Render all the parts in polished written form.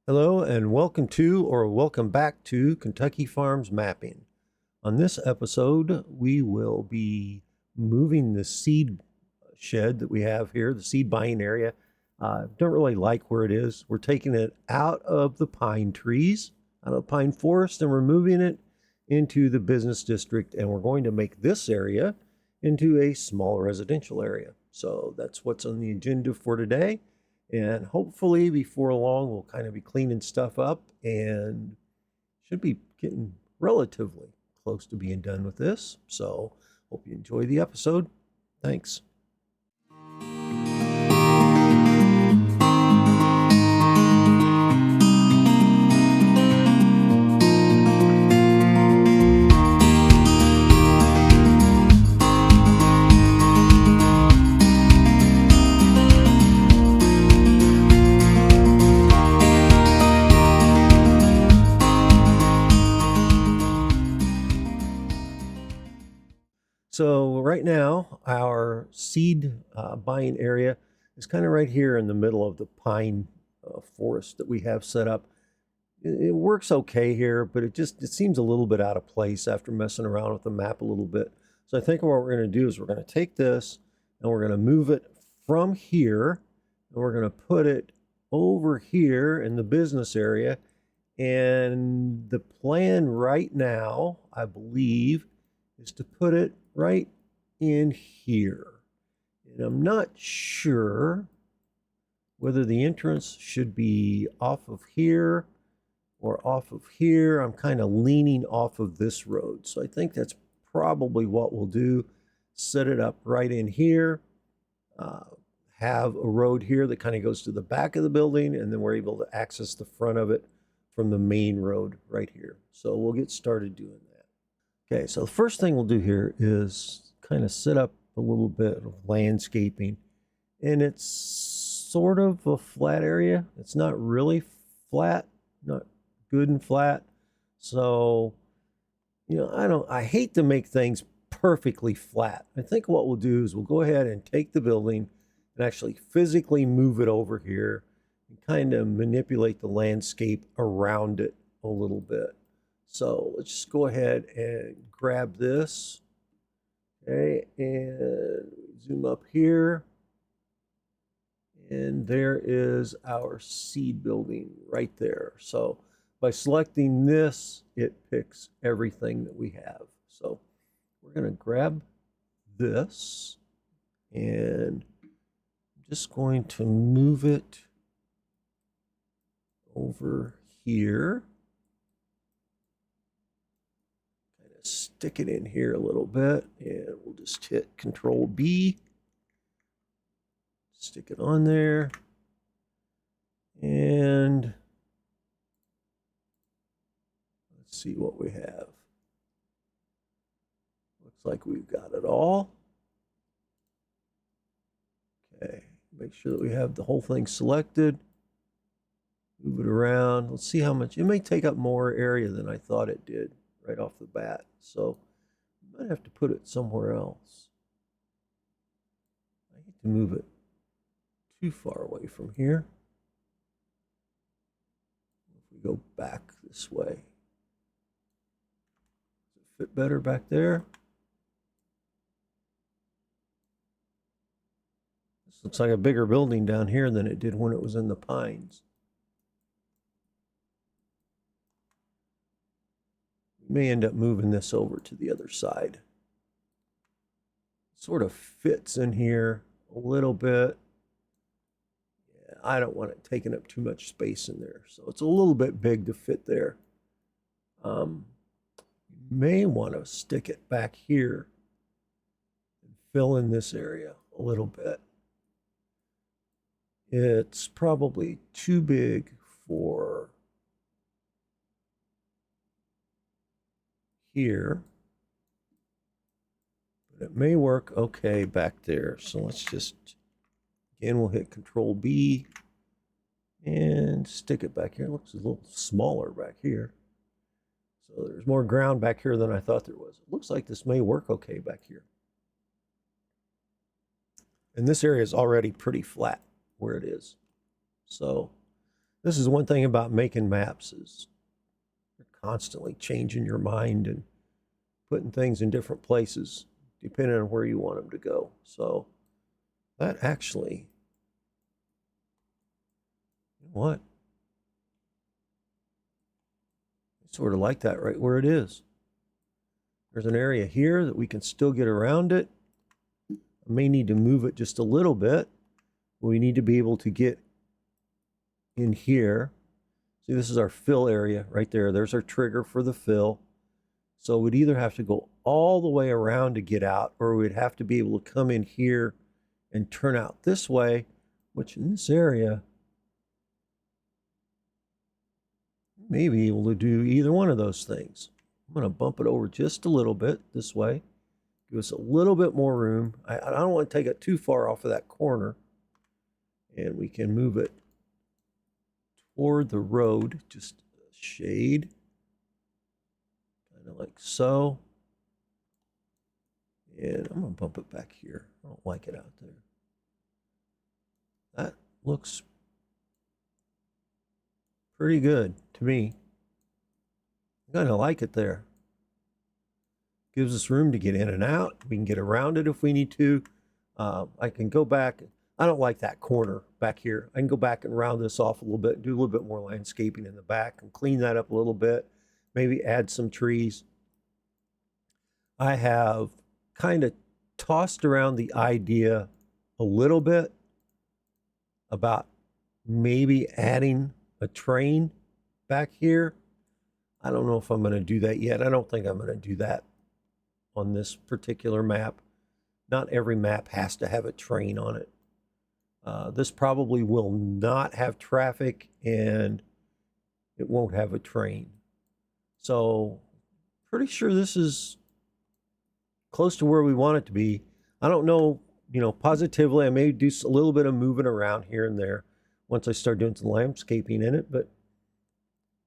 Hello and welcome back to Kentucky Farms Mapping. On this episode, we will be moving the seed shed that we have here, the seed buying area. Don't really like where it is. We're taking it out of the pine trees, out of the pine forest, and we're moving it into the business district, and we're going to make this area into a small residential area. So that's what's on the agenda for today. And hopefully before long, we'll kind of be cleaning stuff up and should be getting relatively close to being done with this. So hope you enjoy the episode. Thanks. So right now, our seed buying area is kind of right here in the middle of the pine forest that we have set up. It works okay here, but it seems a little bit out of place after messing around with the map a little bit. So I think what we're going to do is we're going to take this and we're going to move it from here and we're going to put it over here in the business area. And the plan right now, I believe, is to put it right in here. And I'm not sure whether the entrance should be off of here or off of here. I'm kind of leaning off of this road. So I think that's probably what we'll do. Set it up right in here. Have a road here that kind of goes to the back of the building, and then we're able to access the front of it from the main road right here. So we'll get started doing that. Okay, so the first thing we'll do here is kind of set up a little bit of landscaping. And it's sort of a flat area. It's not really flat, not good and flat. So, I hate to make things perfectly flat. I think what we'll do is we'll go ahead and take the building and actually physically move it over here and kind of manipulate the landscape around it a little bit. So let's just go ahead and grab this. Okay, and zoom up here. And there is our seed building right there. So by selecting this, it picks everything that we have. So we're going to grab this and I'm just going to move it over here. Kind of stick it in here a little bit, and we'll just hit Control B. Stick it on there. And let's see what we have. Looks like we've got it all. Okay, make sure that we have the whole thing selected. Move it around. Let's see how much. It may take up more area than I thought it did right off the bat. So I might have to put it somewhere else. I hate to move it too far away from here. If we go back this way, does it fit better back there? This looks like a bigger building down here than it did when it was in the pines. We may end up moving this over to the other side. Sort of fits in here a little bit. I don't want it taking up too much space in there. So it's a little bit big to fit there. You may want to stick it back here and fill in this area a little bit. It's probably too big for here, but it may work okay back there. So let's just, again, we'll hit Control B and stick it back here. It looks a little smaller back here. So there's more ground back here than I thought there was. It looks like this may work okay back here. And this area is already pretty flat where it is. So This is one thing about making maps is you're constantly changing your mind and putting things in different places depending on where you want them to go. So that actually, you know what? I sort of like that right where it is. There's an area here that we can still get around it. I may need to move it just a little bit. We need to be able to get in here. See, this is our fill area right there. There's our trigger for the fill. So we'd either have to go all the way around to get out, or we'd have to be able to come in here and turn out this way, which in this area, may be able to do either one of those things. I'm going to bump it over just a little bit this way. Give us a little bit more room. I don't want to take it too far off of that corner. And we can move it toward the road, just a shade. Kind of like so. And I'm going to bump it back here. I don't like it out there. That looks pretty good to me. I kind of like it there. Gives us room to get in and out. We can get around it if we need to. I can go back. I don't like that corner back here. I can go back and round this off a little bit, do a little bit more landscaping in the back and clean that up a little bit. Maybe add some trees. I have kind of tossed around the idea a little bit about maybe adding a train back here. I don't know if I'm going to do that yet. I don't think I'm going to do that on this particular map. Not every map has to have a train on it. This probably will not have traffic and it won't have a train. So pretty sure this is close to where we want it to be. I don't know, positively. I may do a little bit of moving around here and there once I start doing some landscaping in it, but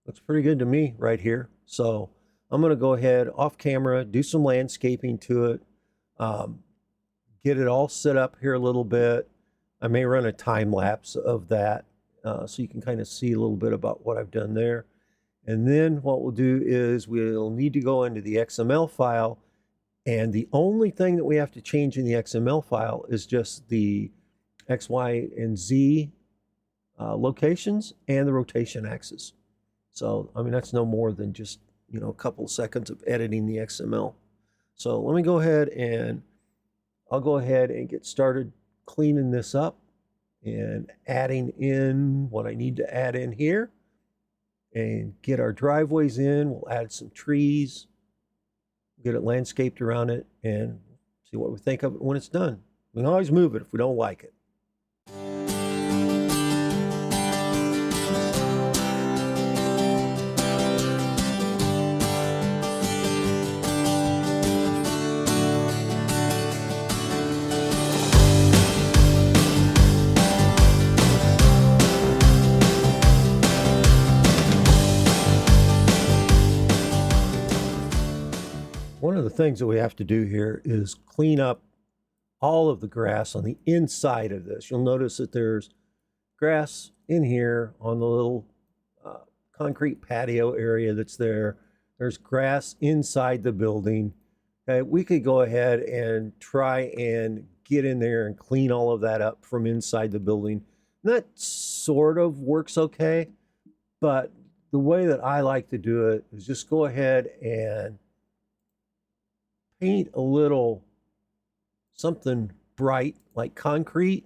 looks pretty good to me right here. So I'm going to go ahead off camera, do some landscaping to it, get it all set up here a little bit. I may run a time lapse of that so you can kind of see a little bit about what I've done there. And then what we'll do is we'll need to go into the XML file. And the only thing that we have to change in the XML file is just the X, Y, and Z locations and the rotation axis. So, I mean, that's no more than just, a couple of seconds of editing the XML. So let me go ahead and I'll go ahead and get started cleaning this up and adding in what I need to add in here and get our driveways in. We'll add some trees, get it landscaped around it, and see what we think of it when it's done. We can always move it if we don't like it. One of the things that we have to do here is clean up all of the grass on the inside of this. You'll notice that there's grass in here on the little concrete patio area that's there. There's grass inside the building. Okay, we could go ahead and try and get in there and clean all of that up from inside the building. And that sort of works okay, but the way that I like to do it is just go ahead and paint a little something bright like concrete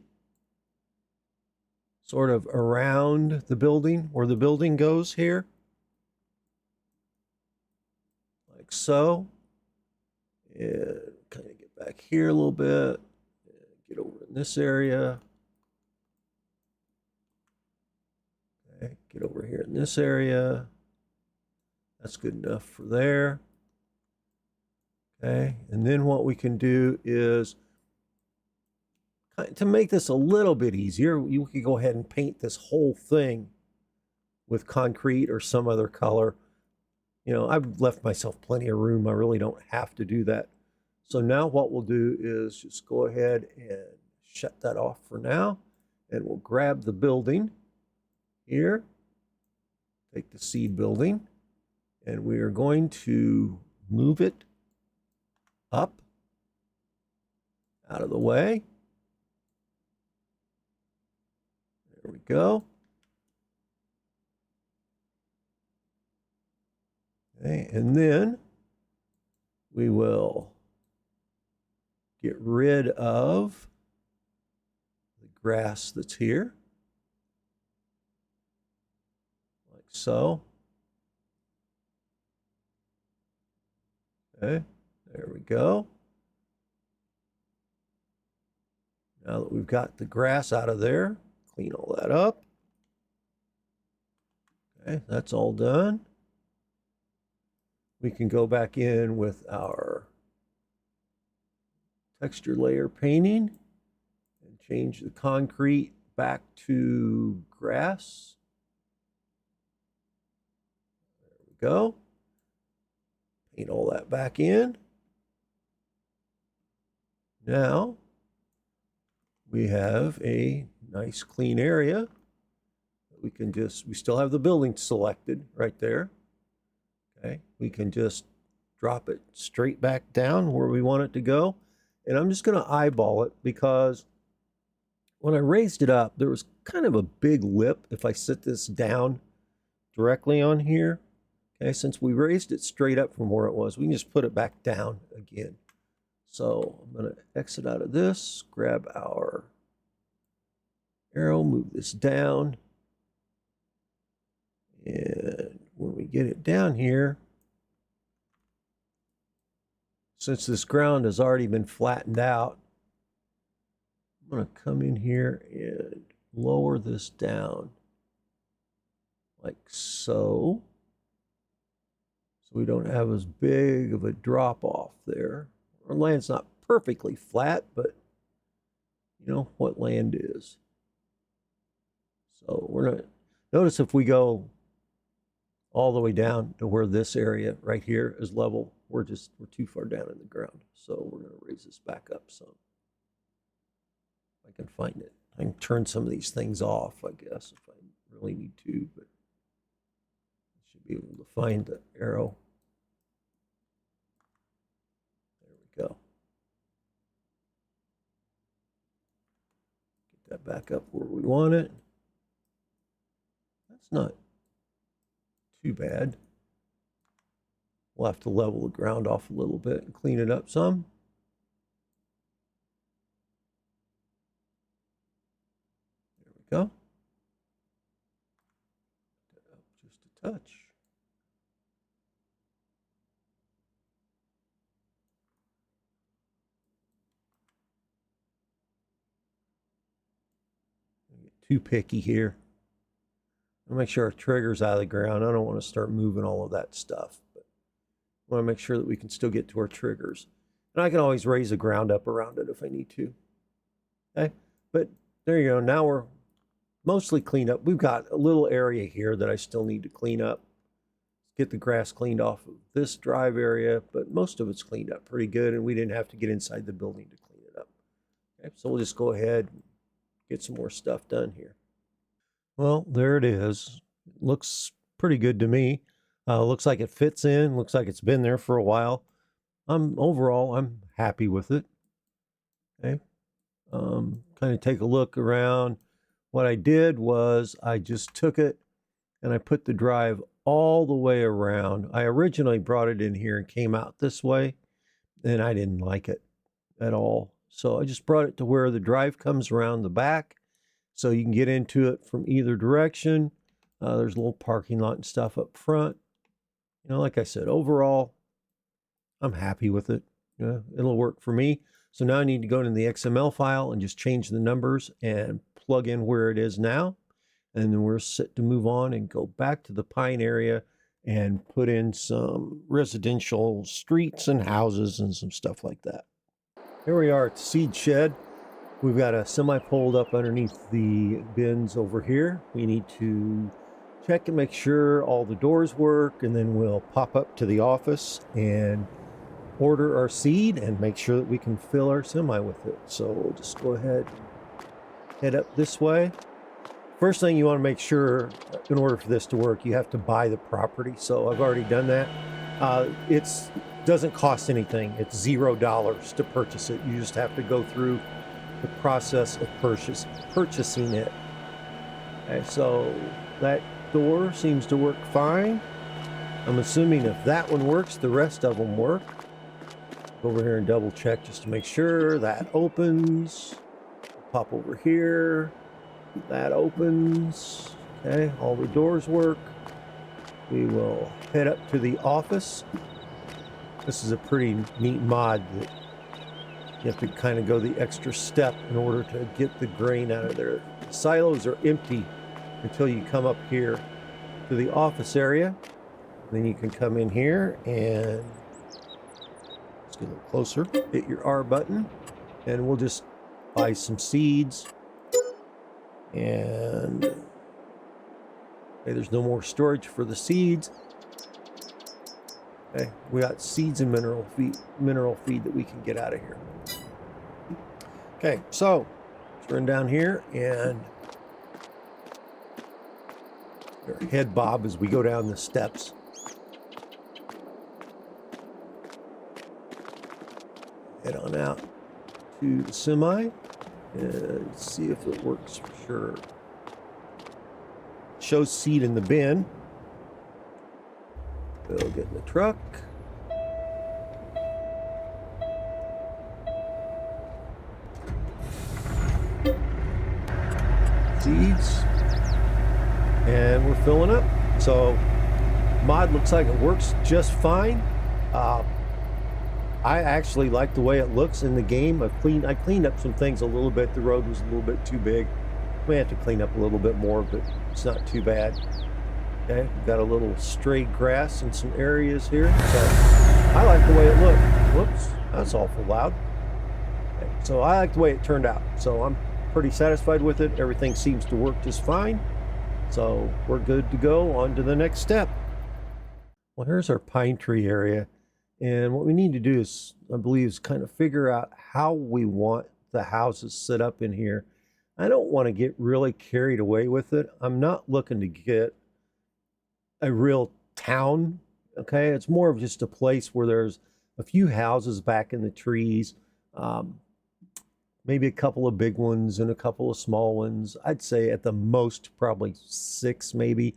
sort of around the building where the building goes here, like so. And kind of get back here a little bit, get over in this area. Okay, get over here in this area. That's good enough for there. Okay, and then what we can do is, to make this a little bit easier, you could go ahead and paint this whole thing with concrete or some other color. I've left myself plenty of room. I really don't have to do that. So now what we'll do is just go ahead and shut that off for now. And we'll grab the building here. take the seed building, and we are going to move it up out of the way. There we go. Okay, and then we will get rid of the grass that's here, like so. Okay, there we go. Now that we've got the grass out of there, clean all that up. Okay, that's all done. We can go back in with our texture layer painting and change the concrete back to grass. There we go. Paint all that back in. Now we have a nice clean area. We still have the building selected right there. Okay, we can just drop it straight back down where we want it to go. And I'm just going to eyeball it because when I raised it up, there was kind of a big lip if I sit this down directly on here. Okay, since we raised it straight up from where it was, we can just put it back down again. So I'm going to exit out of this, grab our arrow, move this down. And when we get it down here, since this ground has already been flattened out, I'm going to come in here and lower this down like so. So we don't have as big of a drop off there. Our land's not perfectly flat, but you know what land is. So we're not, notice if we go all the way down to where this area right here is level, we're too far down in the ground. So we're going to raise this back up some. If I can find it. I can turn some of these things off, I guess, if I really need to, but I should be able to find the arrow. There we go. Get that back up where we want it. That's not too bad. We'll have to level the ground off a little bit and clean it up some. There we go. Just a touch. Don't get too picky here. I'll make sure our trigger's out of the ground. I don't want to start moving all of that stuff, but I want to make sure that we can still get to our triggers. And I can always raise the ground up around it if I need to. Okay, but there you go. Now we're mostly cleaned up. We've got a little area here that I still need to clean up. Get the grass cleaned off of this drive area, but most of it's cleaned up pretty good, and we didn't have to get inside the building to clean it up. Okay, so we'll just go ahead and get some more stuff done here. Well, there it is. It looks pretty good to me. Looks like it fits in. Looks like it's been there for a while. Overall, I'm happy with it. Okay. Kind of take a look around. What I did was I just took it and I put the drive all the way around. I originally brought it in here and came out this way, and I didn't like it at all. So I just brought it to where the drive comes around the back, so you can get into it from either direction. There's a little parking lot and stuff up front. You know, like I said, overall, I'm happy with it. It'll work for me. So now I need to go into the XML file and just change the numbers and plug in where it is now. And then we're set to move on and go back to the Pine area and put in some residential streets and houses and some stuff like that. Here we are at the seed shed. We've got a semi pulled up underneath the bins over here. We need to check and make sure all the doors work, and then we'll pop up to the office and order our seed and make sure that we can fill our semi with it. So we'll just go ahead and head up this way, First thing you want to make sure, in order for this to work, you have to buy the property. So I've already done that. It doesn't cost anything. It's $0 to purchase it. You just have to go through the process of purchasing it. Okay, so that door seems to work fine. I'm assuming if that one works, the rest of them work. Go over here and double check just to make sure that opens. Pop over here. That opens. Okay, all the doors work. We will head up to the office. This is a pretty neat mod that you have to kind of go the extra step in order to get the grain out of there. The silos are empty until you come up here to the office area. Then you can come in here and let's get a little closer. Hit your R button and we'll just buy some seeds. And okay, there's no more storage for the seeds. Okay, we got seeds and mineral feed that we can get out of here. Okay, so let's run down here and head bob as we go down the steps. Head on out to the semi and see if it works for sure. Shows seed in the bin. We'll get in the truck. Seeds. And we're filling up. So mod looks like it works just fine. I actually like the way it looks in the game. I cleaned up some things a little bit. The road was a little bit too big. We have to clean up a little bit more, but it's not too bad. Okay, we've got a little stray grass in some areas here. So I like the way it looked. Whoops, that's awful loud. Okay, so I like the way it turned out. So I'm pretty satisfied with it. Everything seems to work just fine. So we're good to go on to the next step. Well, here's our pine tree area. And what we need to do is, I believe, is kind of figure out how we want the houses set up in here. I don't want to get really carried away with it. I'm not looking to get a real town, okay? It's more of just a place where there's a few houses back in the trees, maybe a couple of big ones and a couple of small ones. I'd say at the most probably 6 maybe.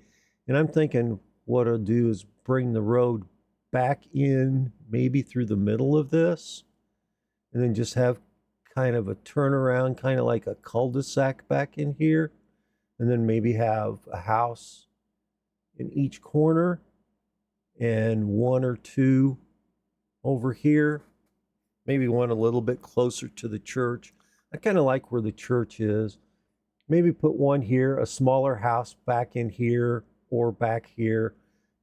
And I'm thinking what I'll do is bring the road back in maybe through the middle of this and then just have kind of a turnaround, kind of like a cul-de-sac back in here, and then maybe have a house in each corner and 1 or 2 over here, maybe one a little bit closer to the church. I kind of like where the church is. Maybe put one here, a smaller house back in here or back here,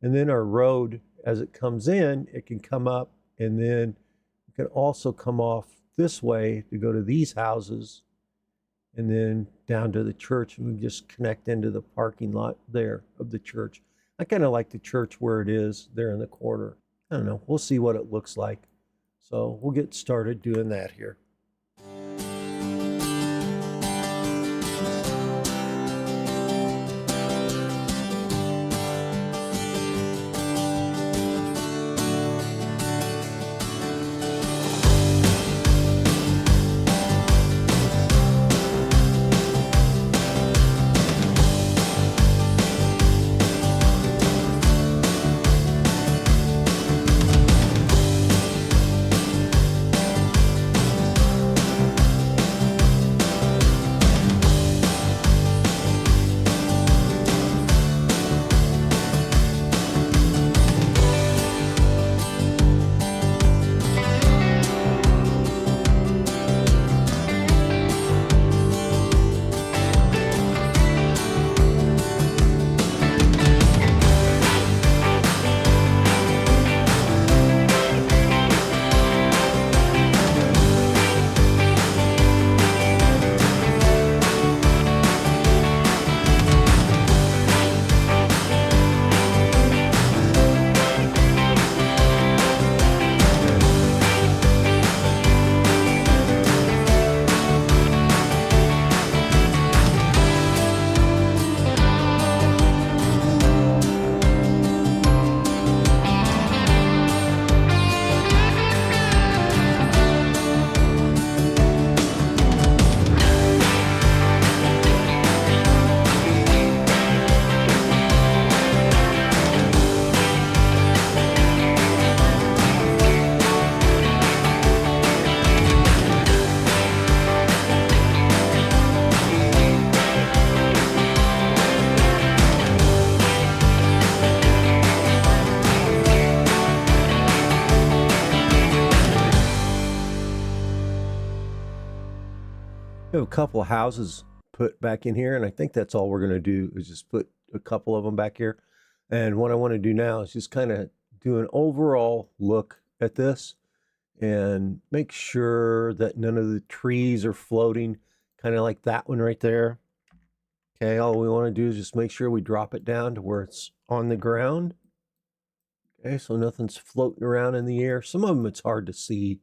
and then our road, as it comes in, it can come up and then it can also come off this way to go to these houses and then down to the church, and we just connect into the parking lot there of the church. I kind of like the church where it is there in the corner. I don't know, we'll see what it looks like. So we'll get started doing that here. have a couple of houses put back in here, and I think that's all we're going to do is just put a couple of them back here. And what I want to do now is just kind of do an overall look at this and make sure that none of the trees are floating, kind of like that one right there. Okay, all we want to do is just make sure we drop it down to where it's on the ground. Okay, so nothing's floating around in the air. Some of them it's hard to see.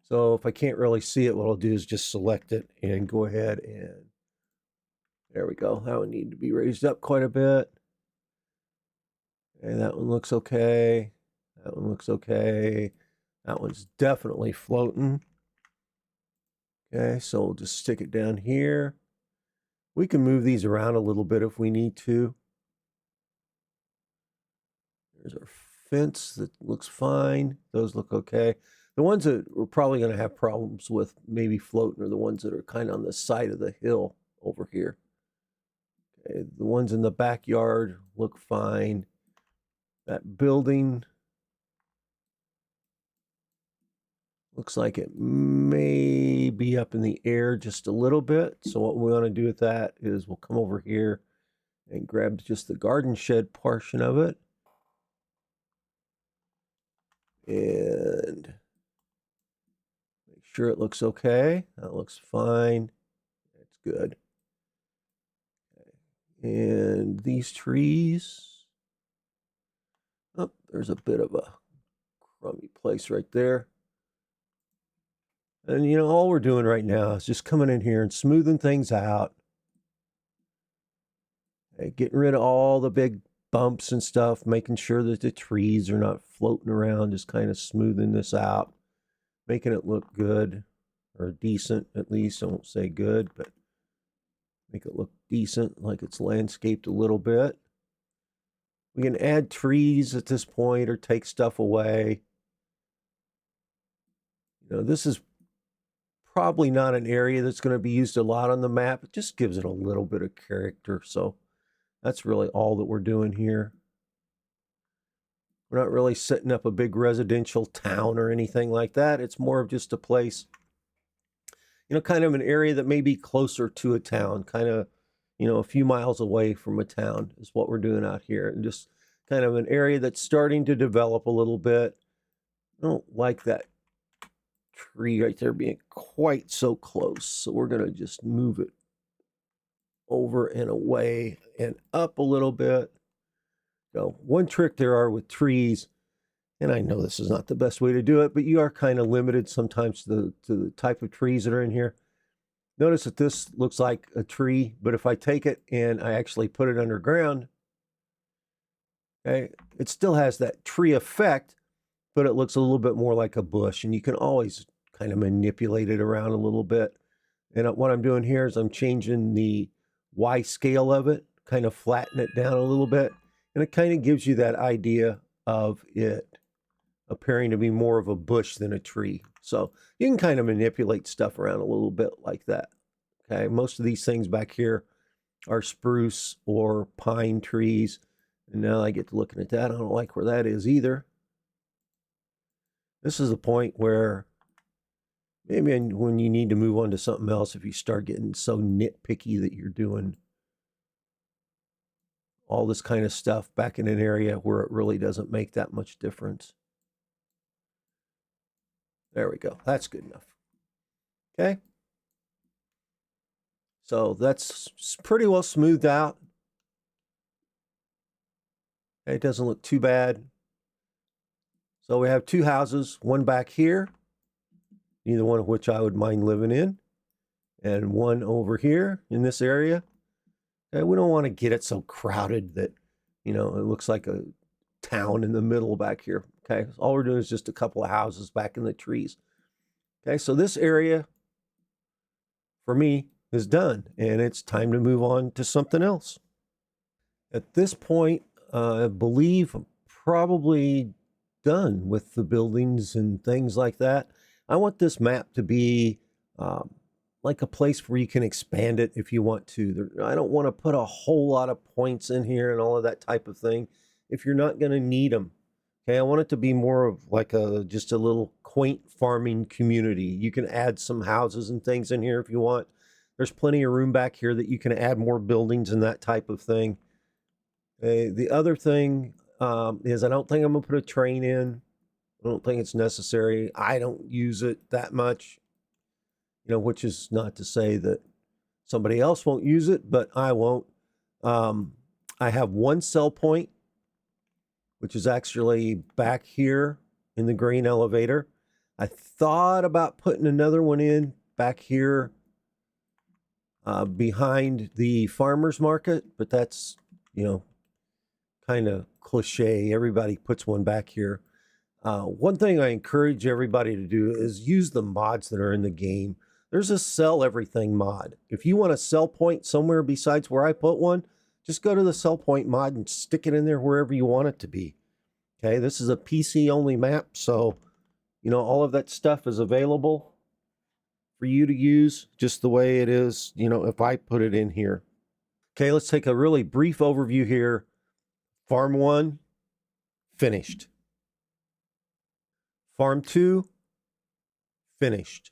So if I can't really see it, what I'll do is just select it and go ahead and there we go. That would need to be raised up quite a bit. And that one looks okay. That one looks okay. That one's definitely floating. Okay, so we'll just stick it down here. We can move these around a little bit if we need to. There's our fence that looks fine. Those look okay. The ones that we're probably going to have problems with maybe floating are the ones that are kind of on the side of the hill over here. Okay, the ones in the backyard look fine. That building looks like it may be up in the air just a little bit. So what we want to do with that is we'll come over here and grab just the garden shed portion of it. And make sure it looks okay. That looks fine. That's good. Okay. And these trees, oh, there's a bit of a crummy place right there. And you know, all we're doing right now is just coming in here and smoothing things out. Okay, getting rid of all the big bumps and stuff, making sure that the trees are not floating around, just kind of smoothing this out, making it look good or decent at least. I won't say good, but make it look decent, like it's landscaped a little bit. We can add trees at this point or take stuff away. You know, this is probably not an area that's going to be used a lot on the map. It just gives it a little bit of character. So that's really all that we're doing here. We're not really setting up a big residential town or anything like that. It's more of just a place, you know, kind of an area that may be closer to a town, kind of, you know, a few miles away from a town is what we're doing out here. And just kind of an area that's starting to develop a little bit. I don't like that tree right there being quite so close. So we're going to just move it over and away and up a little bit. So one trick there are with trees, and I know this is not the best way to do it, but you are kind of limited sometimes to the type of trees that are in here. Notice that this looks like a tree, but if I take it and I actually put it underground, okay, it still has that tree effect, but it looks a little bit more like a bush, and you can always kind of manipulate it around a little bit. And what I'm doing here is I'm changing the Y scale of it, kind of flatten it down a little bit, and it kind of gives you that idea of it appearing to be more of a bush than a tree. So you can kind of manipulate stuff around a little bit like that. Okay, most of these things back here are spruce or pine trees. And now I get to looking at that. I don't like where that is either. This is the point where maybe when you need to move on to something else, if you start getting so nitpicky that you're doing all this kind of stuff back in an area where it really doesn't make that much difference. There we go. That's good enough. Okay. So that's pretty well smoothed out. It doesn't look too bad. So we have two houses, one back here, neither one of which I would mind living in, and one over here in this area. And we don't want to get it so crowded that, you know, it looks like a town in the middle back here. Okay, all we're doing is just a couple of houses back in the trees. Okay, so this area for me is done, and it's time to move on to something else. At this point, I believe I'm probably done with the buildings and things like that. I want this map to be like a place where you can expand it if you want to. I don't want to put a whole lot of points in here and all of that type of thing if you're not going to need them. Okay, I want it to be more of like just a little quaint farming community. You can add some houses and things in here if you want. There's plenty of room back here that you can add more buildings and that type of thing. The other thing is I don't think I'm going to put a train in. I don't think it's necessary. I don't use it that much, which is not to say that somebody else won't use it, but I won't. I have one cell point, which is actually back here in the grain elevator. I thought about putting another one in back here behind the farmer's market, but that's, kind of cliche. Everybody puts one back here. One thing I encourage everybody to do is use the mods that are in the game. There's a sell everything mod. If you want a sell point somewhere besides where I put one, just go to the sell point mod and stick it in there wherever you want it to be. Okay, this is a PC only map, so all of that stuff is available for you to use just the way it is, if I put it in here. Okay, let's take a really brief overview here. Farm 1, finished. Farm 2, finished.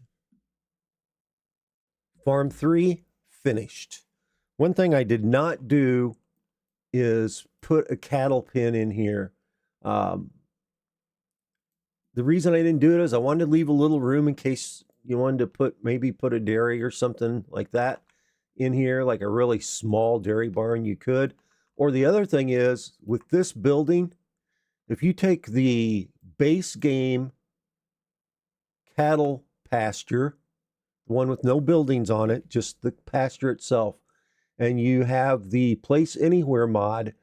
Farm 3, finished. One thing I did not do is put a cattle pen in here. The reason I didn't do it is I wanted to leave a little room in case you wanted to maybe put a dairy or something like that in here, like a really small dairy barn you could. Or the other thing is, with this building, if you take the base game cattle pasture, the one with no buildings on it, just the pasture itself, and you have the Place Anywhere mod,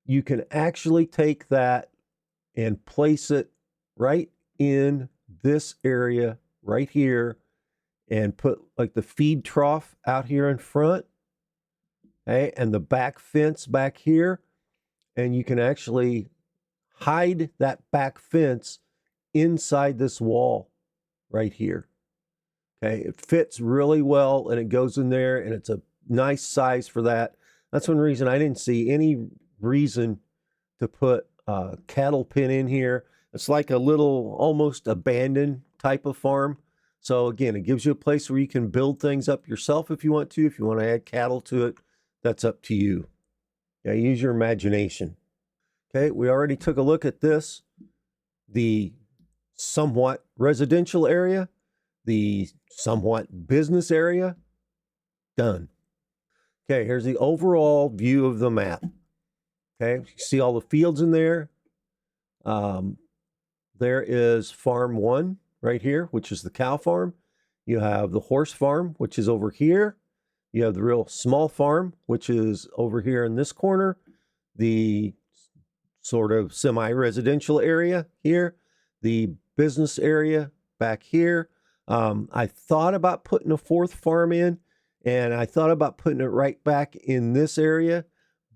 you can actually take that and place it right in this area right here and put like the feed trough out here in front, okay, and the back fence back here, and you can actually hide that back fence inside this wall right here. Okay, it fits really well and it goes in there and it's a nice size for that. That's one reason I didn't see any reason to put a cattle pen in here. It's like a little almost abandoned type of farm. So again, it gives you a place where you can build things up yourself if you want to. If you want to add cattle to it, that's up to you. Yeah, use your imagination. Okay, we already took a look at this. The somewhat residential area, the somewhat business area, done. Okay, here's the overall view of the map. Okay, you see all the fields in there. There is farm 1 right here, which is the cow farm. You have the horse farm, which is over here. You have the real small farm, which is over here in this corner. The sort of semi-residential area here. The business area back here. I thought about putting a 4th farm in, and I thought about putting it right back in this area.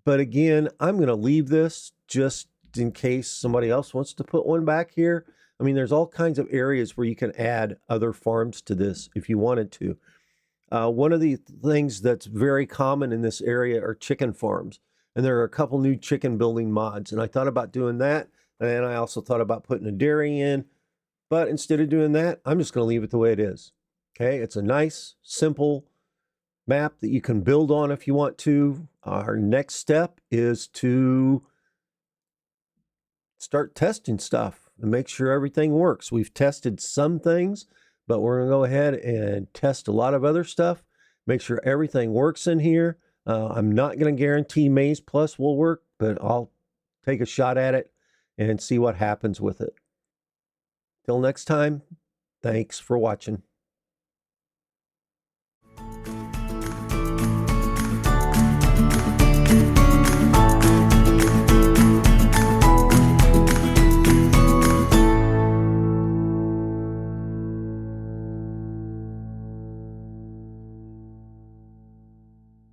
But again, I'm going to leave this just in case somebody else wants to put one back here. I mean, there's all kinds of areas where you can add other farms to this if you wanted to. One of the things that's very common in this area are chicken farms. And there are a couple new chicken building mods. And I thought about doing that. And I also thought about putting a dairy in. But instead of doing that, I'm just going to leave it the way it is. Okay, it's a nice, simple map that you can build on if you want to. Our next step is to start testing stuff and make sure everything works. We've tested some things, but we're going to go ahead and test a lot of other stuff, make sure everything works in here. I'm not going to guarantee Maze Plus will work, but I'll take a shot at it and see what happens with it. Till next time, thanks for watching.